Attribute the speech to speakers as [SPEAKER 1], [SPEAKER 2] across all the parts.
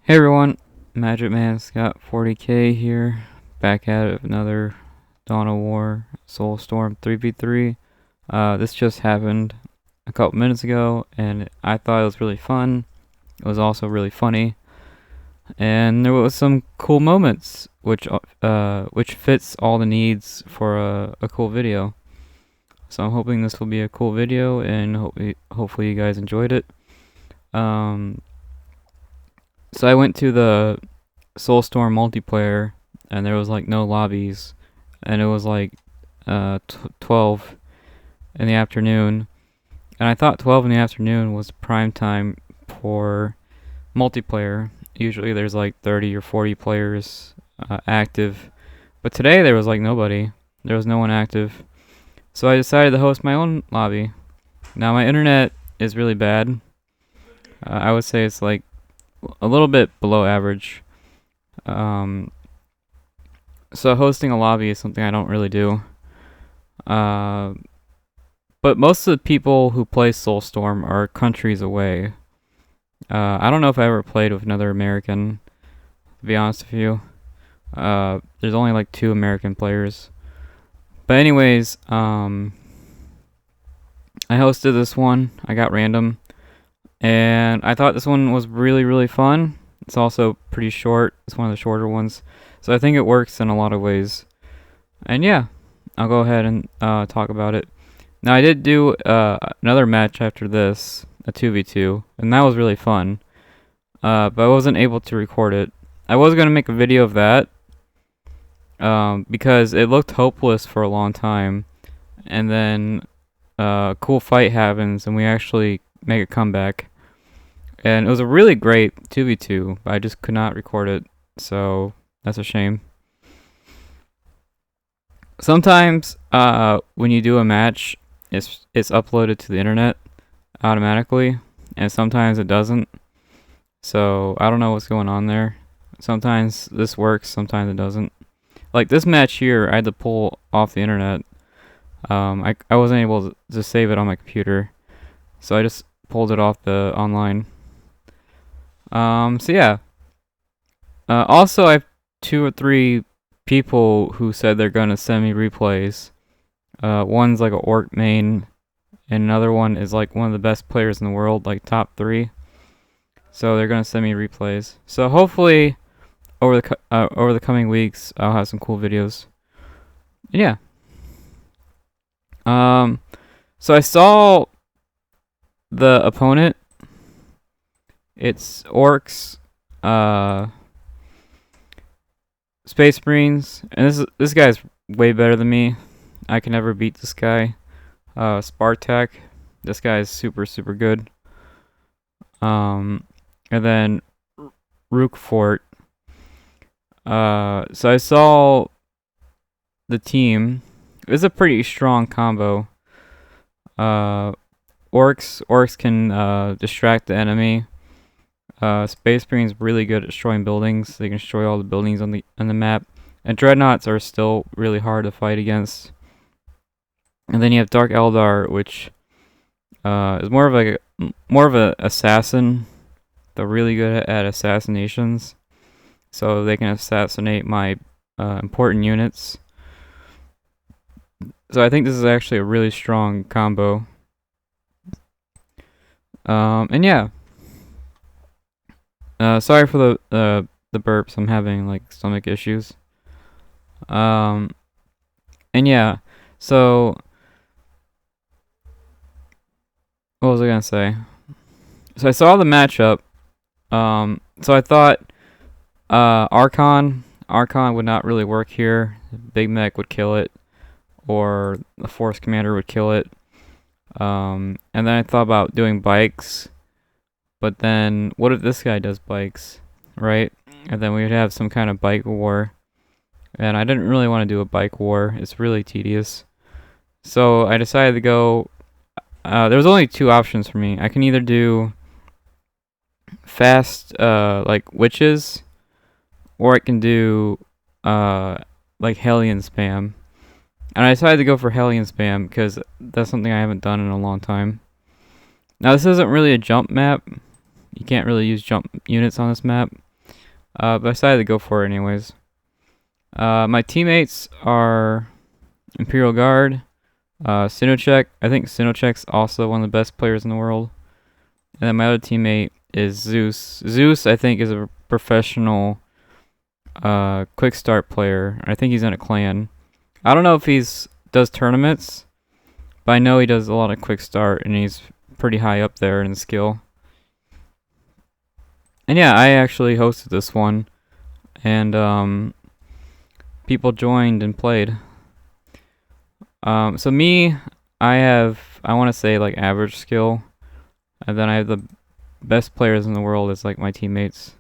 [SPEAKER 1] Hey everyone, Magic Man Scott 40k here, back at it with another Dawn of War Soulstorm 3v3. This just happened a couple minutes ago, and I thought it was really fun. It was also really funny, and there was some cool moments, which fits all the needs for a cool video. So I'm hoping this will be a cool video, and hopefully you guys enjoyed it. So I went to the Soulstorm multiplayer, and there was like no lobbies, and it was like 12 in the afternoon, and I thought 12 in the afternoon was prime time for multiplayer. Usually there's like 30 or 40 players active, but today there was like nobody. There was no one active, so I decided to host my own lobby. Now my internet is really bad. I would say it's like a little bit below average. So hosting a lobby is something I don't really do. But most of the people who play Soulstorm are countries away. I don't know if I ever played with another American, to be honest with you. There's only like 2 American players. But anyways, I hosted this one. I got random. And I thought this one was really fun. It's also pretty short. It's one of the shorter ones. So I think it works in a lot of ways. And yeah, I'll go ahead and talk about it. Now I did do another match after this, a 2v2, and that was really fun. But I wasn't able to record it. I was going to make a video of that because it looked hopeless for a long time. And then a cool fight happens and we actually make a comeback. And it was a really great 2v2, but I just could not record it, so that's a shame. Sometimes when you do a match, it's uploaded to the internet automatically, and sometimes it doesn't. So I don't know what's going on there. Sometimes this works, sometimes it doesn't. Like this match here, I had to pull off the internet. I wasn't able to save it on my computer, so I just pulled it off the online. So yeah. Also, I have 2 or 3 people who said they're gonna send me replays. One's like a Orc main, and another one is like one of the best players in the world, like top 3. So they're gonna send me replays. So hopefully, over the coming weeks, I'll have some cool videos. Yeah. So I saw the opponent. It's Orks, Space Marines, and this guy's way better than me. I can never beat this guy. Spartak, this guy is super good. And then Rookfort. So I saw the team. It's a pretty strong combo. Orks can distract the enemy. Space Marine's really good at destroying buildings. They can destroy all the buildings on the map. And Dreadnoughts are still really hard to fight against. And then you have Dark Eldar, which is more of a assassin. They're really good at assassinations, so they can assassinate my important units. So I think this is actually a really strong combo. And yeah. Sorry for the burps. I'm having like stomach issues. And yeah. So what was I gonna say? So I saw the matchup. So I thought Archon would not really work here. Big Mech would kill it, or the Force Commander would kill it. And then I thought about doing bikes. But then, what if this guy does bikes, right? And then we would have some kind of bike war. And I didn't really want to do a bike war. It's really tedious. So I decided to go... there was only 2 options for me. I can either do fast, like, witches, or I can do, like, Hellion spam. And I decided to go for Hellion spam because that's something I haven't done in a long time. Now, this isn't really a jump map. You can't really use jump units on this map. But I decided to go for it anyways. My teammates are Imperial Guard, Sinochek. I think Sinochek's also one of the best players in the world. And then my other teammate is Zeus. Zeus, I think, is a professional quick start player. I think he's in a clan. I don't know if he's does tournaments, but I know he does a lot of quick start, and he's pretty high up there in skill. And yeah, I actually hosted this one, and people joined and played. So me, I want to say like average skill, and then I have the best players in the world as like my teammates.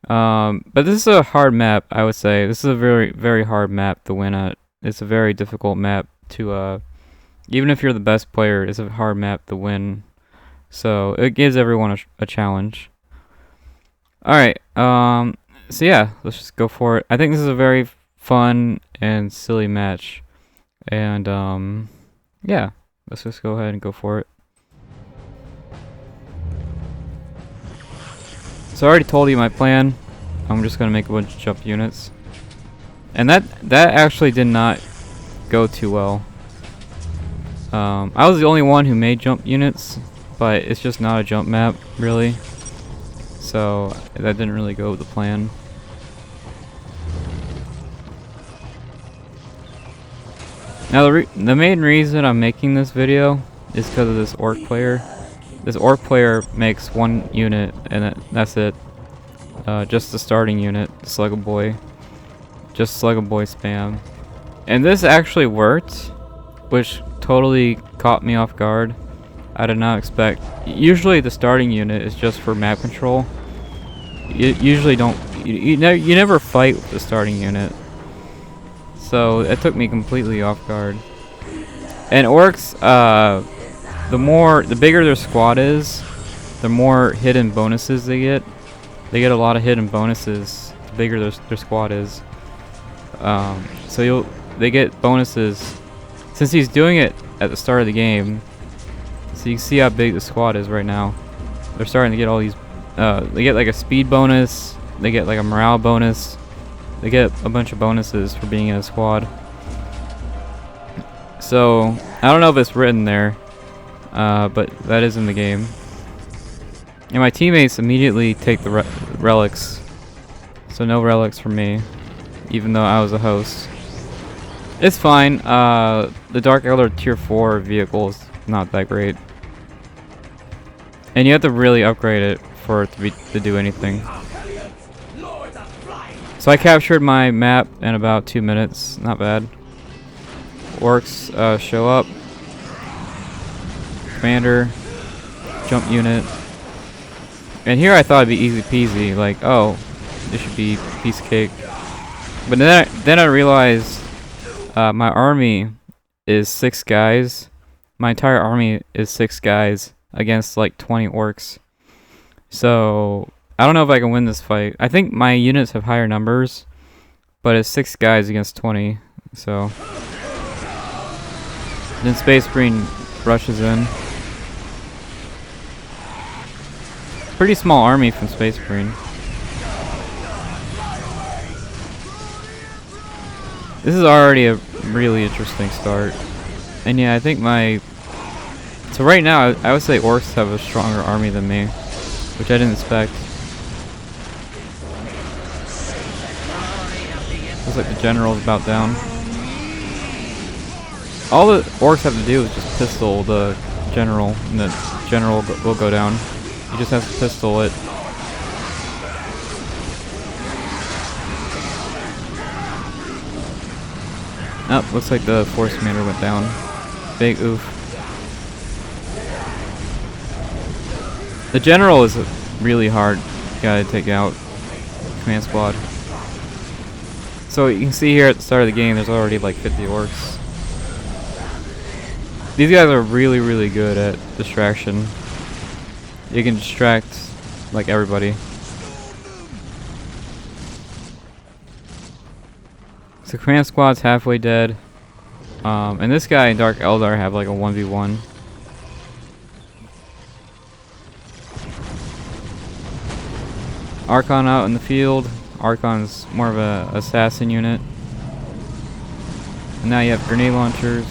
[SPEAKER 1] But this is a hard map, I would say. This is a very, very hard map to win at. It's a very difficult map to, even if you're the best player, it's a hard map to win. So it gives everyone a challenge. Alright, so yeah, let's just go for it. I think this is a very fun and silly match. And, yeah, let's just go ahead and go for it. So I already told you my plan. I'm just gonna make a bunch of jump units. And that actually did not go too well. I was the only one who made jump units, but it's just not a jump map, really. So that didn't really go with the plan. Now the main reason I'm making this video is because of this orc player. This orc player makes one unit, and that's it. Just the starting unit, Slug a Boy. Just Slug a Boy spam. And this actually worked, which totally caught me off guard. I did not expect. Usually the starting unit is just for map control. You usually don't. You never fight with the starting unit. So it took me completely off guard. And orcs, the bigger their squad is, the more hidden bonuses they get. They get a lot of hidden bonuses the bigger their squad is. So they get bonuses. Since he's doing it at the start of the game, so you can see how big the squad is right now. They're starting to get all these. They get like a speed bonus. They get like a morale bonus. They get a bunch of bonuses for being in a squad. So I don't know if it's written there, but that is in the game. And my teammates immediately take the relics, so no relics for me, even though I was a host. It's fine. The Dark Eldar tier 4 vehicle is not that great, and you have to really upgrade it for it to do anything. So I captured my map in about 2 minutes. Not bad. Orcs show up. Commander, jump unit. And here I thought it'd be easy peasy, like, oh, this should be piece of cake. But then I realized my army is 6 guys. My entire army is 6 guys against like 20 orcs. So I don't know if I can win this fight. I think my units have higher numbers, but it's 6 guys against 20. So then Space Marine rushes in. Pretty small army from Space Marine. This is already a really interesting start. And yeah, I think so right now, I would say Orcs have a stronger army than me, which I didn't expect. Looks like the general's about down. All the Orcs have to do is just pistol the general, and the general will go down. You just have to pistol it. Oh, looks like the force commander went down. Big oof. The general is a really hard guy to take out. Command squad. So you can see here at the start of the game, there's already like 50 orcs. These guys are really, really good at distraction. You can distract like everybody. So command squad's halfway dead. And this guy and Dark Eldar have like a 1v1. Archon out in the field. Archon's more of a assassin unit. And now you have grenade launchers.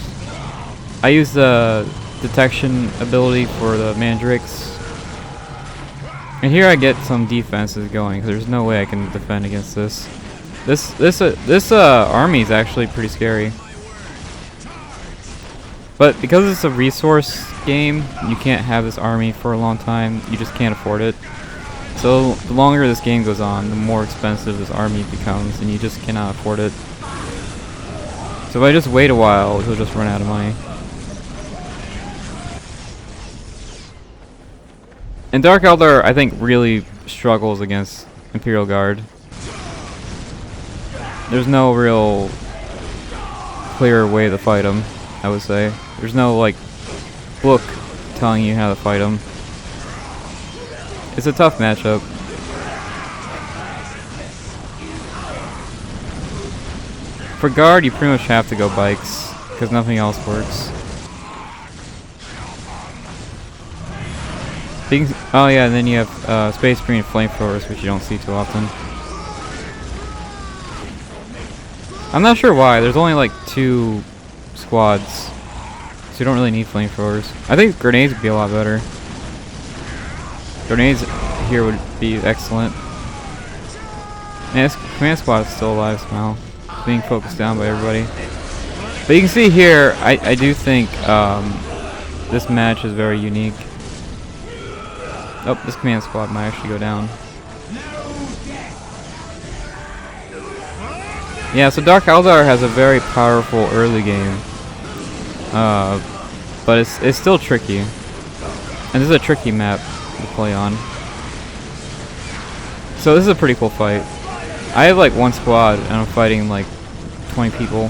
[SPEAKER 1] I use the detection ability for the mandrakes. And here I get some defenses going, because there's no way I can defend against this. This army is actually pretty scary. But because it's a resource game, you can't have this army for a long time. You just can't afford it. So the longer this game goes on, the more expensive this army becomes, and you just cannot afford it. So if I just wait a while, he'll just run out of money. And Dark Eldar, I think, really struggles against Imperial Guard. There's no real clear way to fight them, I would say. There's no, like, book telling you how to fight them. It's a tough matchup. For Guard, you pretty much have to go bikes, because nothing else works. Oh yeah, and then you have Space Marine flamethrowers, which you don't see too often. I'm not sure why. There's only like 2 squads, so you don't really need flamethrowers. I think grenades would be a lot better. Grenades here would be excellent. Man, this command squad is still alive somehow. It's being focused down by everybody. But you can see here, I do think this match is very unique. Oh, this command squad might actually go down. Yeah, so Dark Eldar has a very powerful early game. But it's still tricky. And this is a tricky map to play on. So this is a pretty cool fight. I have like 1 squad and I'm fighting like 20 people.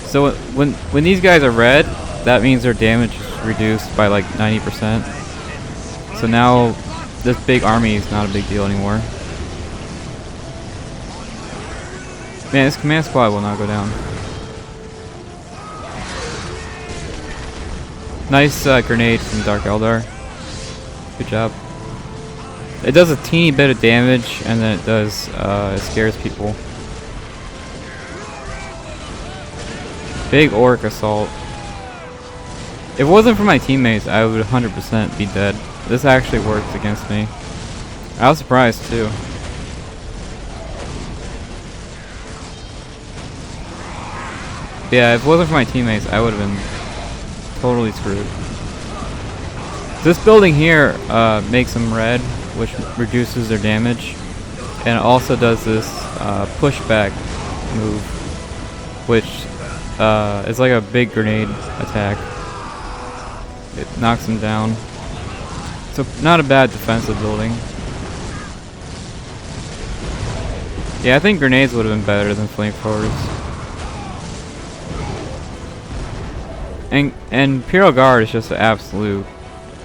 [SPEAKER 1] So when these guys are red, that means their damage is reduced by like 90%. So now this big army is not a big deal anymore. Man, this command squad will not go down. Nice grenade from Dark Eldar. Good job. It does a teeny bit of damage, and then it scares people. Big orc assault. If it wasn't for my teammates, I would 100% be dead. This actually worked against me. I was surprised too. Yeah, if it wasn't for my teammates, I would have been totally screwed. This building here makes them red, which reduces their damage, and it also does this pushback move, which is like a big grenade attack. It knocks them down. So not a bad defensive building. Yeah, I think grenades would have been better than flamethrowers. And Imperial Guard is just an absolute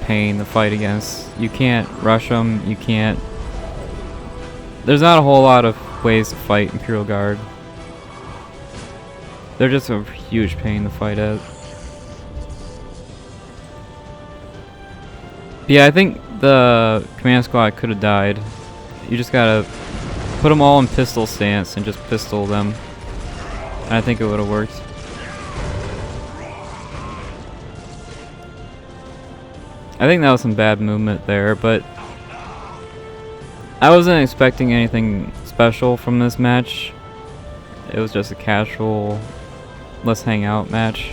[SPEAKER 1] pain to fight against. You can't rush them, you can't... There's not a whole lot of ways to fight Imperial Guard. They're just a huge pain to fight at. Yeah, I think the command squad could have died. You just gotta put them all in pistol stance and just pistol them. And I think it would have worked. I think that was some bad movement there, but I wasn't expecting anything special from this match. It was just a casual, let's hang out match.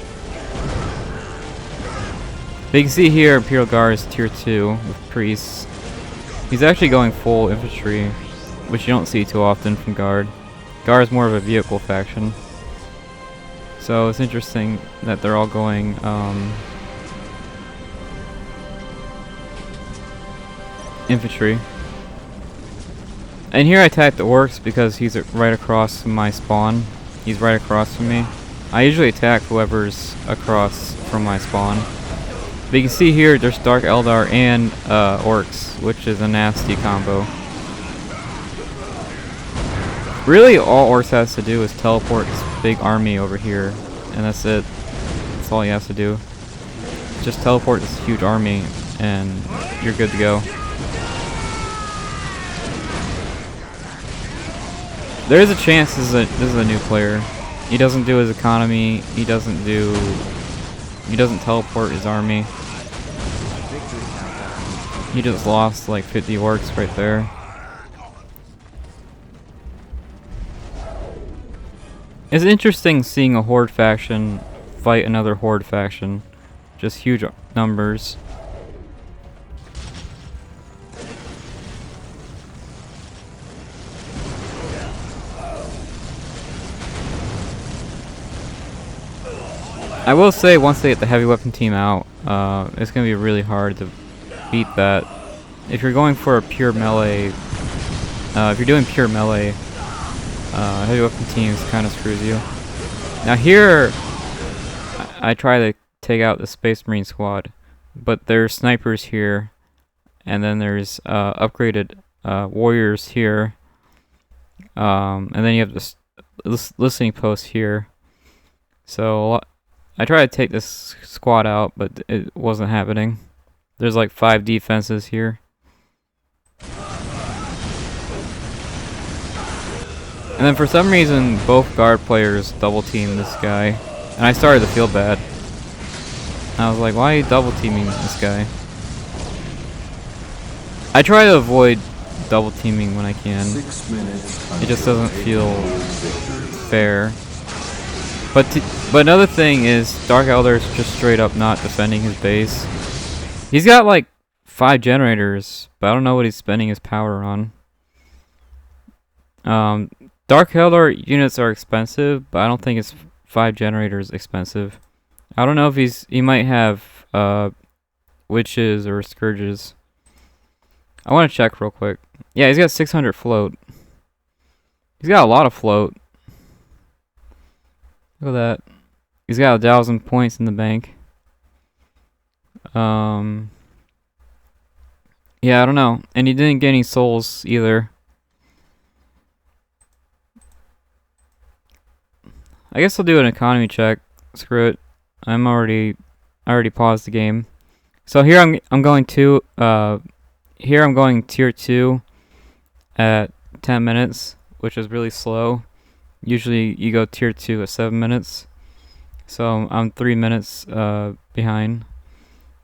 [SPEAKER 1] But you can see here, Imperial Guard is tier 2 with priests. He's actually going full infantry, which you don't see too often from Guard. Guard is more of a vehicle faction. So it's interesting that they're all going infantry. And here I attack the Orks because he's right across from my spawn. He's right across from me. I usually attack whoever's across from my spawn. But you can see here there's Dark Eldar and Orks, which is a nasty combo. Really all Orks has to do is teleport this big army over here, and that's it. That's all he has to do. Just teleport this huge army and you're good to go. There is a chance this is a new player. He doesn't do his economy. He doesn't teleport his army. He just lost like 50 orcs right there. It's interesting seeing a Horde faction fight another Horde faction. Just huge numbers. I will say, once they get the heavy weapon team out, it's going to be really hard to beat that. If you're going for a pure melee, if you're doing pure melee, heavy weapon teams kind of screws you. Now here, I try to take out the Space Marine squad, but there's snipers here, and then there's upgraded warriors here, and then you have this listening post here. So I tried to take this squad out, but it wasn't happening. There's like 5 defenses here. And then for some reason, both guard players double team this guy. And I started to feel bad. I was like, why are you double teaming this guy? I try to avoid double teaming when I can. It just doesn't feel fair. But another thing is, Dark Eldar is just straight up not defending his base. He's got like 5 generators, but I don't know what he's spending his power on. Dark Eldar units are expensive, but I don't think it's 5 generators expensive. I don't know if he might have witches or scourges. I want to check real quick. Yeah, he's got 600 float. He's got a lot of float. Look at that. He's got 1,000 points in the bank. Yeah, I don't know. And he didn't get any souls either. I guess I'll do an economy check. Screw it. I already paused the game. So here I'm going to here I'm going tier 2 at 10 minutes, which is really slow. Usually you go tier 2 at 7 minutes. So I'm 3 minutes behind.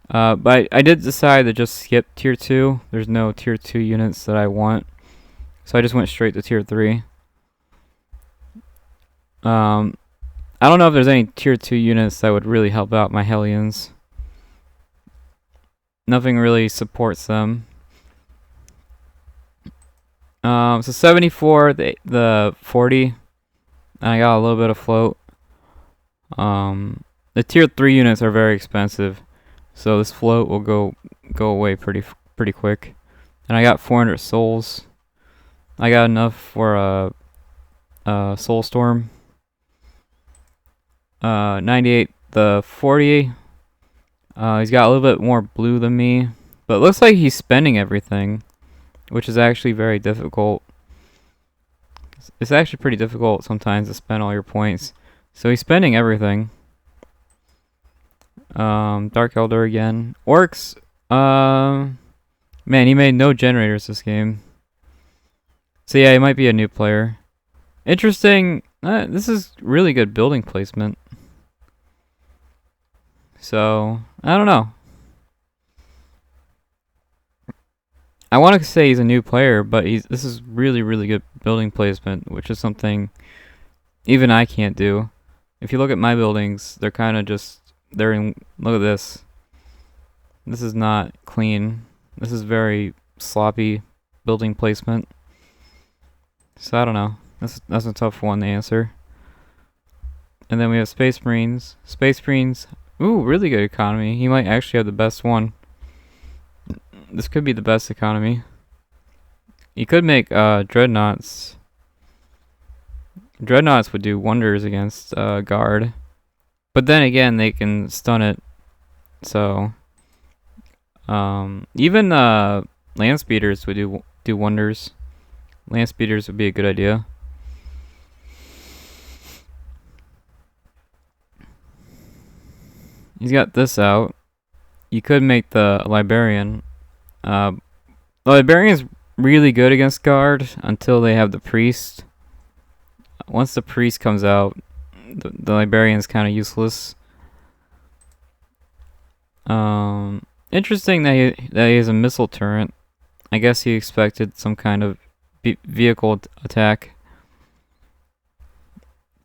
[SPEAKER 1] But I did decide to just skip tier 2. There's no tier 2 units that I want. So I just went straight to tier 3. I don't know if there's any tier 2 units that would really help out my Hellions. Nothing really supports them. So 74, the 40, and I got a little bit of float. The tier 3 units are very expensive, so this float will go away pretty quick. And I got 400 souls. I got enough for a Soulstorm. 98, the 40. He's got a little bit more blue than me, but it looks like he's spending everything, which is actually very difficult. It's actually pretty difficult sometimes to spend all your points. So he's spending everything. Dark Eldar again. Orks. Man, he made no generators this game. So yeah, he might be a new player. Interesting. This is really good building placement. So, I don't know. I want to say he's a new player, but this is really good building placement, which is something even I can't do. If you look at my buildings, they're kind of just, look at this. This is not clean. This is very sloppy building placement. So I don't know. That's a tough one to answer. And then we have Space Marines. Space Marines, ooh, really good economy. He might actually have the best one. This could be the best economy. You could make dreadnoughts. Dreadnoughts would do wonders against guard, but then again, they can stun it. So even land speeders would do wonders. Land speeders would be a good idea. He's got this out. You could make the Librarian. The Librarian's really good against guard until they have the priest. once the priest comes out, the librarian's kind of useless. Interesting that he has a missile turret. I guess he expected some kind of vehicle attack.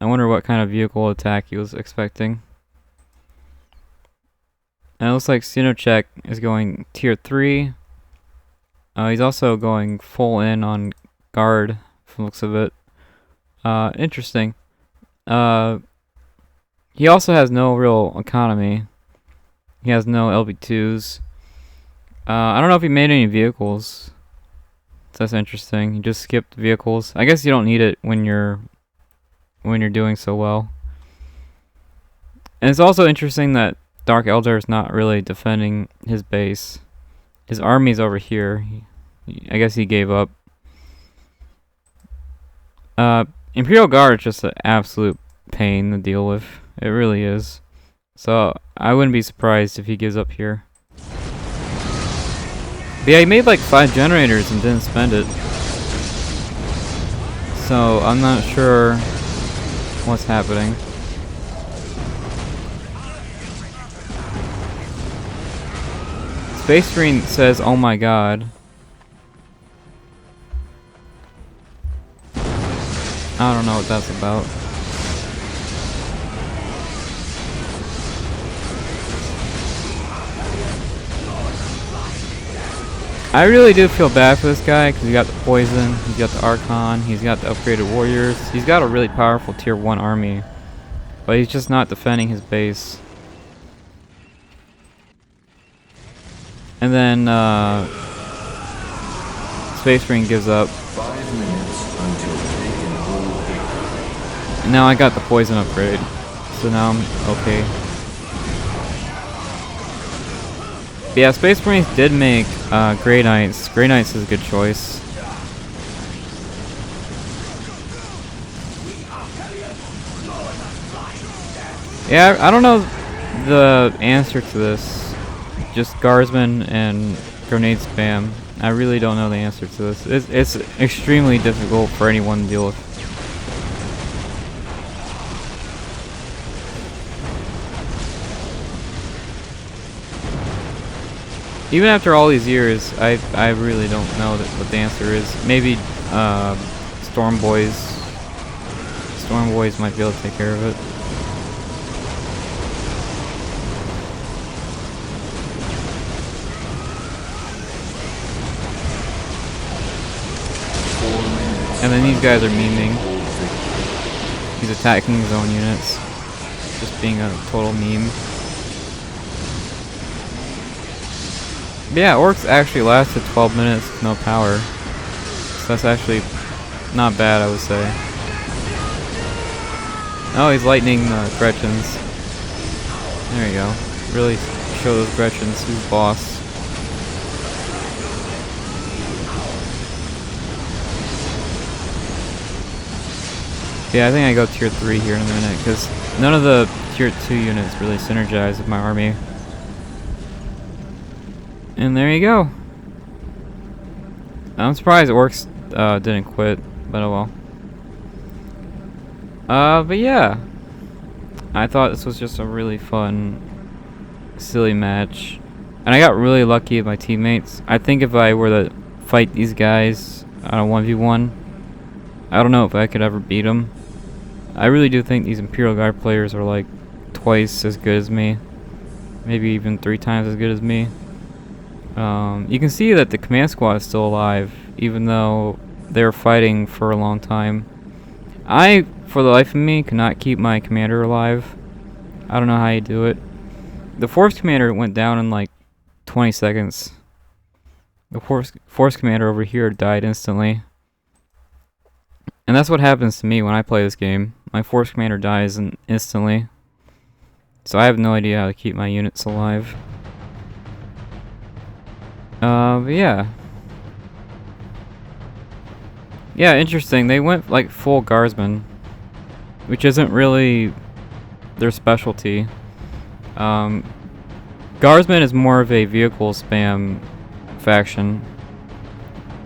[SPEAKER 1] I wonder what kind of vehicle attack he was expecting. And it looks like Sinocek is going tier 3. He's also going full in on guard from the looks of it. Interesting. He also has no real economy. He has no LB2s. I don't know if he made any vehicles. So that's interesting. He just skipped vehicles. I guess you don't need it when you're doing so well. And it's also interesting that Dark Eldar is not really defending his base. His army's over here. I guess he gave up. Imperial Guard is just an absolute pain to deal with. It really is. So I wouldn't be surprised if he gives up here. But yeah, he made like 5 generators and didn't spend it. So I'm not sure what's happening. Space Marine says, "Oh my god." I don't know what that's about. I really do feel bad for this guy because he got the poison, he's got the Archon, he's got the upgraded warriors, he's got a really powerful tier 1 army, but he's just not defending his base. And then Space Marine gives up.
[SPEAKER 2] 5 minutes until they can hold victory.
[SPEAKER 1] And now I got the poison upgrade, so now I'm okay. But yeah, Space Marines did make Grey Knights. Grey Knights is a good choice. Yeah, I don't know the answer to this. Just Guardsmen and grenade spam. I really don't know the answer to this. It's extremely difficult for anyone to deal with. Even after all these years, I really don't know what the answer is. Maybe Storm Boys might be able to take care of it. And then these guys are memeing. He's attacking his own units. Just being a total meme. But yeah, Orks actually lasted 12 minutes with no power. So that's actually not bad, I would say. Oh, he's lightning the Gretchens. There you go. Really show those Gretchens who's boss. Yeah, I think I go tier 3 here in a minute, because none of the tier 2 units really synergize with my army. And there you go. I'm surprised Orks didn't quit, but oh well. But yeah. I thought this was just a really fun, silly match. And I got really lucky with my teammates. I think if I were to fight these guys on a 1v1, I don't know if I could ever beat them. I really do think these Imperial Guard players are like twice as good as me. Maybe even 3 times as good as me. You can see that the command squad is still alive, even though they were fighting for a long time. I, for the life of me, cannot keep my commander alive. I don't know how you do it. The force commander went down in like 20 seconds. The force commander over here died instantly. And that's what happens to me when I play this game. My force commander dies instantly. So I have no idea how to keep my units alive. But yeah. Yeah, interesting. They went like full guardsmen, which isn't really their specialty. Guardsmen is more of a vehicle spam faction.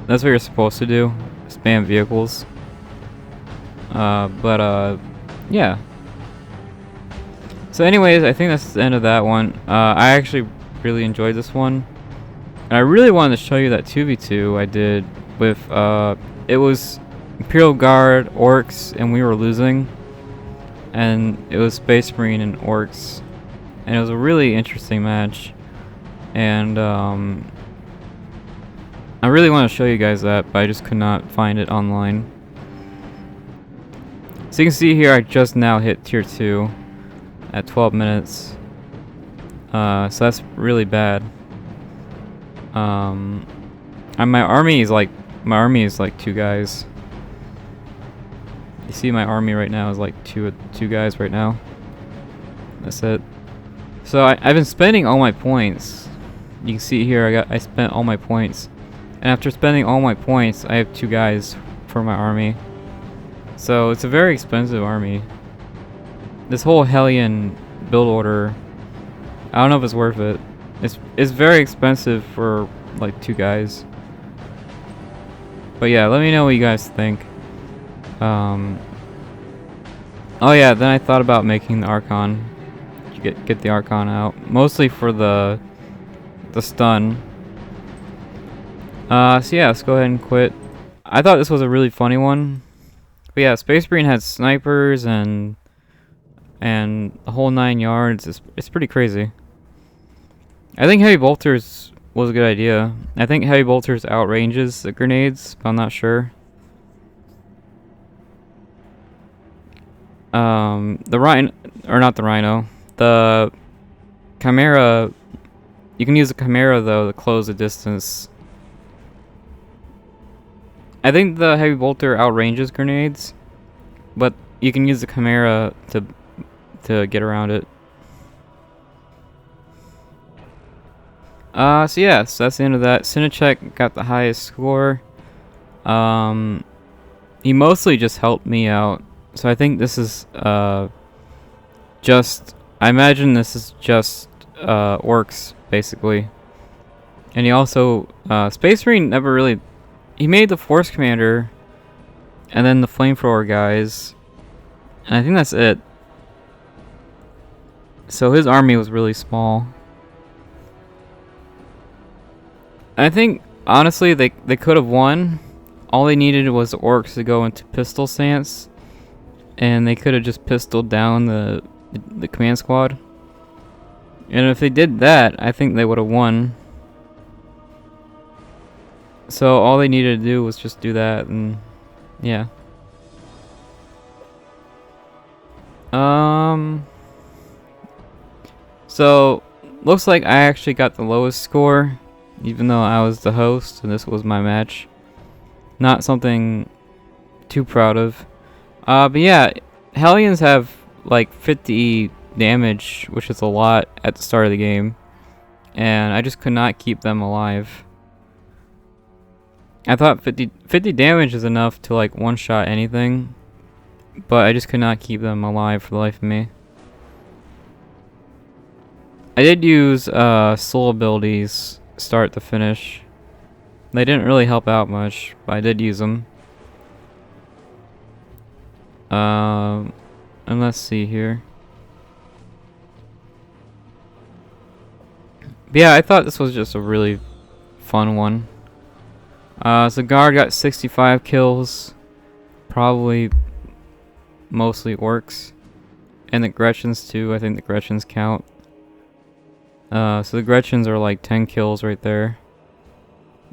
[SPEAKER 1] That's what you're supposed to do. Spam vehicles. Yeah. So anyways, I think that's the end of that one. I actually really enjoyed this one. And I really wanted to show you that 2v2 I did with, it was Imperial Guard, Orks, and we were losing. And it was Space Marine and Orks. And it was a really interesting match. And, I really want to show you guys that, but I just could not find it online. So you can see here I just now hit tier 2 at 12 minutes. So that's really bad. And my army is like 2 guys. You see my army right now is like two guys right now. That's it. So I've been spending all my points. You can see here I spent all my points. And after spending all my points, I have 2 guys for my army. So it's a very expensive army. This whole Hellion build order, I don't know if it's worth it. It's very expensive for like 2 guys. But yeah, let me know what you guys think. Oh yeah, then I thought about making the Archon. Get the Archon out, mostly for the stun. So yeah, let's go ahead and quit. I thought this was a really funny one. But yeah, Space Marine had snipers and the whole 9 yards. It's pretty crazy. I think Heavy Bolters was a good idea. I think Heavy Bolters outranges the grenades, but I'm not sure. The Rhino, or not the Rhino, the Chimera, you can use the Chimera though to close the distance. I think the Heavy Bolter outranges grenades, but you can use the Chimera to get around it. So yeah, so that's the end of that. Cinechek got the highest score. He mostly just helped me out. So I think this is I imagine this is just Orks basically. And he also Space Marine never really, he made the Force Commander and then the Flamethrower guys. And I think that's it. So his army was really small. I think honestly they could have won. All they needed was the Orks to go into pistol stance, and they could have just pistoled down the command squad. And if they did that, I think they would have won. So all they needed to do was just do that, and yeah. So looks like I actually got the lowest score, even though I was the host and this was my match. Not something too proud of. But yeah, Hellions have like 50 damage, which is a lot at the start of the game. And I just could not keep them alive. I thought 50 damage is enough to like one-shot anything. But I just could not keep them alive for the life of me. I did use soul abilities start to finish. They didn't really help out much, but I did use them. And let's see here. But yeah, I thought this was just a really fun one. So Guard got 65 kills. Probably mostly Orks. And the Gretchens too. I think the Gretchens count. So the Gretchens are like 10 kills right there.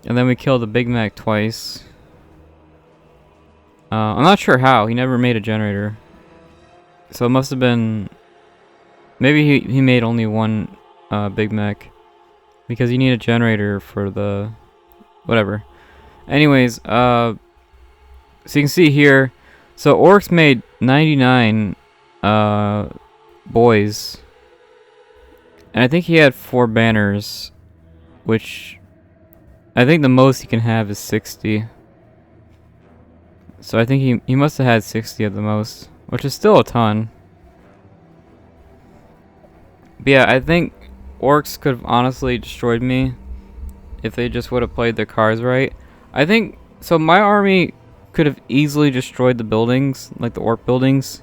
[SPEAKER 1] And then we killed the Big Mac twice. I'm not sure how. He never made a generator. So it must have been... Maybe he made only one Big Mac. Because you need a generator for the... Whatever. Anyways, so you can see here. So Orks made 99 boys. And I think he had 4 banners. Which... I think the most he can have is 60. So I think he must have had 60 at the most, which is still a ton. But yeah, I think Orks could have honestly destroyed me if they just would have played their cards right. I think, so my army could have easily destroyed the buildings, like the orc buildings.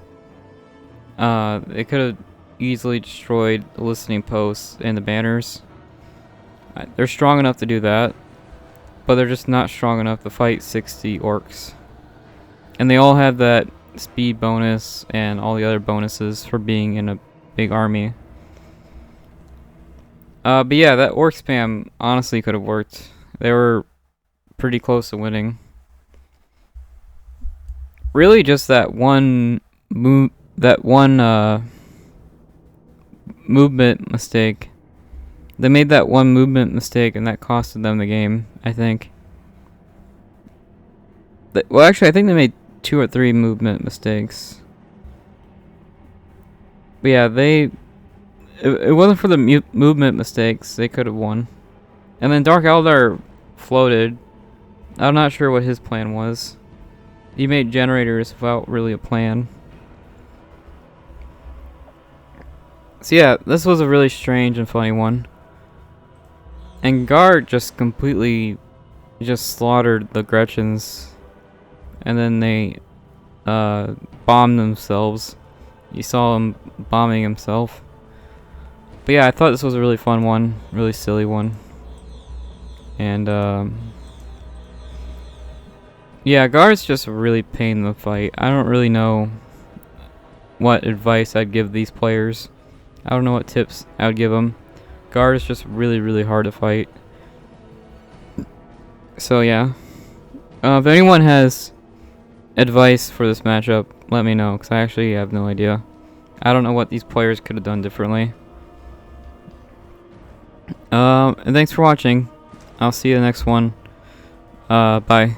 [SPEAKER 1] They could have easily destroyed the listening posts and the banners. They're strong enough to do that, but they're just not strong enough to fight 60 orcs. And they all have that speed bonus and all the other bonuses for being in a big army. But yeah, that orc spam honestly could have worked. They were pretty close to winning. Really, just that one movement mistake. They made that one movement mistake, and that costed them the game, I think. Well, actually, I think they made 2 or 3 movement mistakes. But yeah, it wasn't for the movement mistakes, they could have won. And then Dark Eldar floated. I'm not sure what his plan was. He made generators without really a plan. So yeah, this was a really strange and funny one. And Guard just completely slaughtered the Gretchens. And then they bombed themselves. You saw him bombing himself. But yeah, I thought this was a really fun one. Really silly one. And yeah, Guard's just a really pain in the fight. I don't really know what advice I'd give these players. I don't know what tips I would give them. Guard is just really, really hard to fight. So yeah. If anyone has advice for this matchup, let me know, because I actually have no idea. I don't know what these players could have done differently. And thanks for watching. I'll see you in the next one. Bye.